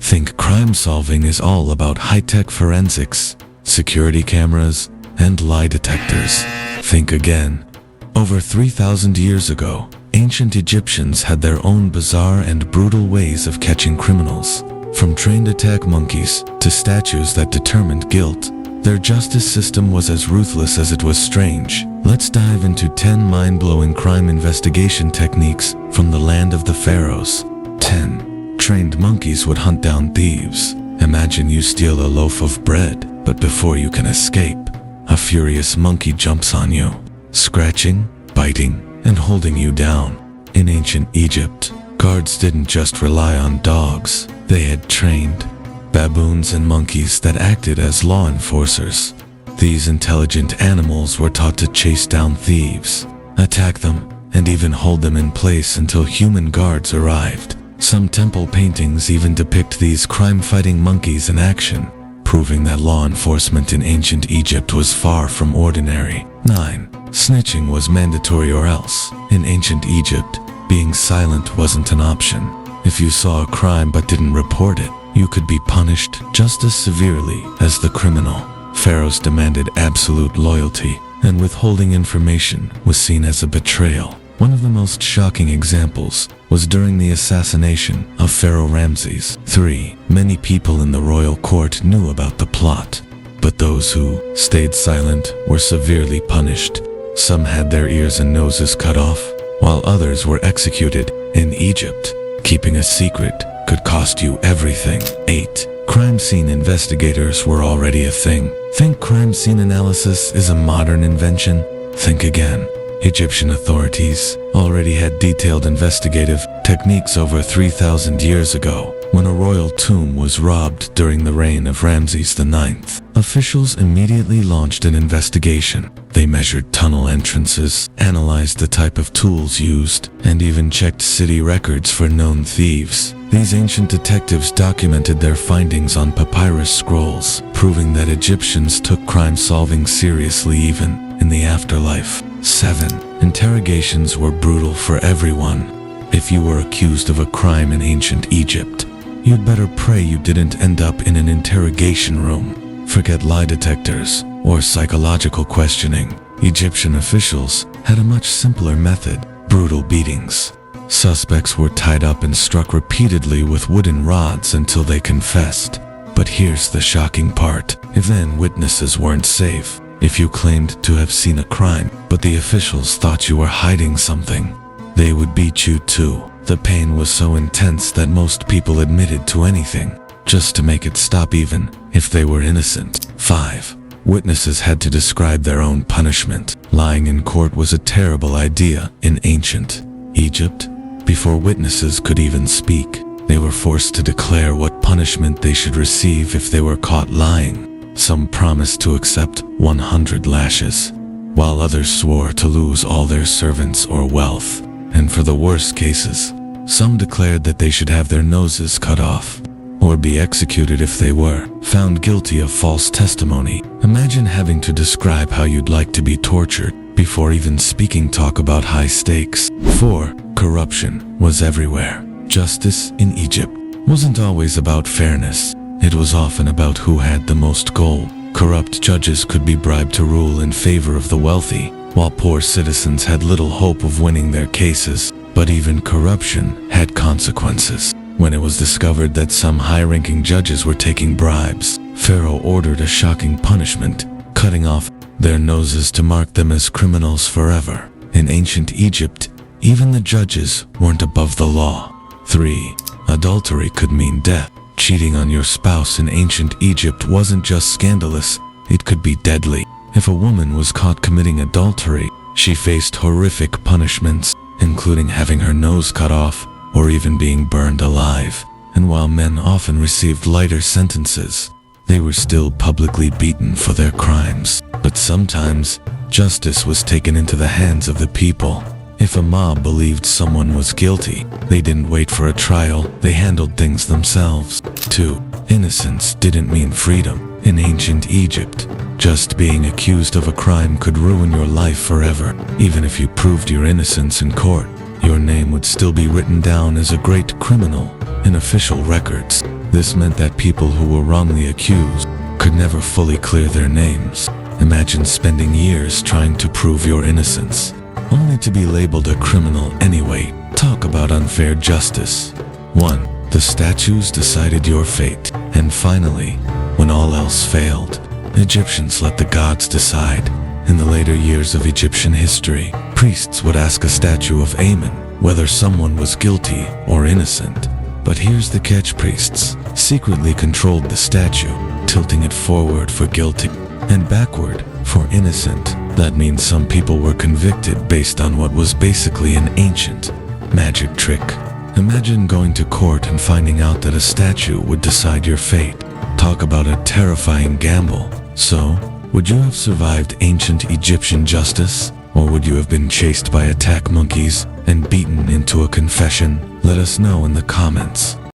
think crime solving is all about high-tech forensics, security cameras, and lie detectors. Think again. Over 3,000 years ago, ancient Egyptians had their own bizarre and brutal ways of catching criminals. From trained attack monkeys to statues that determined guilt, their justice system was as ruthless as it was strange. Let's dive into 10 mind-blowing crime investigation techniques from the land of the pharaohs. 10. Trained monkeys would hunt down thieves. Imagine you steal a loaf of bread, but before you can escape, a furious monkey jumps on you, scratching, biting, and holding you down. In ancient Egypt, guards didn't just rely on dogs. They had trained baboons and monkeys that acted as law enforcers. These intelligent animals were taught to chase down thieves, attack them, and even hold them in place until human guards arrived. Some temple paintings even depict these crime-fighting monkeys in action, proving that law enforcement in ancient Egypt was far from ordinary. 9. Snitching was mandatory or else. In ancient Egypt, being silent wasn't an option. If you saw a crime but didn't report it, you could be punished just as severely as the criminal. Pharaohs demanded absolute loyalty, and withholding information was seen as a betrayal. One of the most shocking examples was during the assassination of Pharaoh Ramses III. Many people in the royal court knew about the plot, but those who stayed silent were severely punished. Some had their ears and noses cut off, while others were executed. In Egypt, keeping a secret could cost you everything. 8. Crime scene investigators were already a thing. Think crime scene analysis is a modern invention? Think again. Egyptian authorities already had detailed investigative techniques over 3,000 years ago. When a royal tomb was robbed during the reign of Ramses IX, officials immediately launched an investigation. They measured tunnel entrances, analyzed the type of tools used, and even checked city records for known thieves. These ancient detectives documented their findings on papyrus scrolls, proving that Egyptians took crime solving seriously even in the afterlife. 7. Interrogations were brutal for everyone. If you were accused of a crime in ancient Egypt, you'd better pray you didn't end up in an interrogation room. Forget lie detectors or psychological questioning. Egyptian officials had a much simpler method: brutal beatings. Suspects were tied up and struck repeatedly with wooden rods until they confessed. But here's the shocking part. If then witnesses weren't safe, if you claimed to have seen a crime, but the officials thought you were hiding something, they would beat you too. The pain was so intense that most people admitted to anything, just to make it stop even if they were innocent. 5. Witnesses had to describe their own punishment. Lying in court was a terrible idea in ancient Egypt. Before witnesses could even speak, they were forced to declare what punishment they should receive if they were caught lying. Some promised to accept 100 lashes, while others swore to lose all their servants or wealth. And for the worst cases, some declared that they should have their noses cut off, or be executed if they were found guilty of false testimony. Imagine having to describe how you'd like to be tortured before even speaking. Talk about high stakes. 4. Corruption was everywhere. Justice in Egypt wasn't always about fairness. It was often about who had the most gold. Corrupt judges could be bribed to rule in favor of the wealthy, while poor citizens had little hope of winning their cases. But even corruption had consequences. When it was discovered that some high-ranking judges were taking bribes, Pharaoh ordered a shocking punishment, cutting off their noses to mark them as criminals forever. In ancient Egypt, even the judges weren't above the law. 3. Adultery could mean death. Cheating on your spouse in ancient Egypt wasn't just scandalous, it could be deadly. If a woman was caught committing adultery, she faced horrific punishments, including having her nose cut off or even being burned alive. And while men often received lighter sentences, they were still publicly beaten for their crimes. But sometimes, justice was taken into the hands of the people. If a mob believed someone was guilty, they didn't wait for a trial, they handled things themselves. 2. Innocence didn't mean freedom. In ancient Egypt, just being accused of a crime could ruin your life forever. Even if you proved your innocence in court, your name would still be written down as a great criminal in official records. This meant that people who were wrongly accused could never fully clear their names. Imagine spending years trying to prove your innocence, only to be labeled a criminal anyway. Talk about unfair justice. 1. The statues decided your fate. And finally, when all else failed, Egyptians let the gods decide. In the later years of Egyptian history, priests would ask a statue of Amun whether someone was guilty or innocent. But here's the catch: priests secretly controlled the statue, tilting it forward for guilty and backward for innocent. That means some people were convicted based on what was basically an ancient magic trick. Imagine going to court and finding out that a statue would decide your fate. Talk about a terrifying gamble. So, would you have survived ancient Egyptian justice? Or would you have been chased by attack monkeys and beaten into a confession? Let us know in the comments.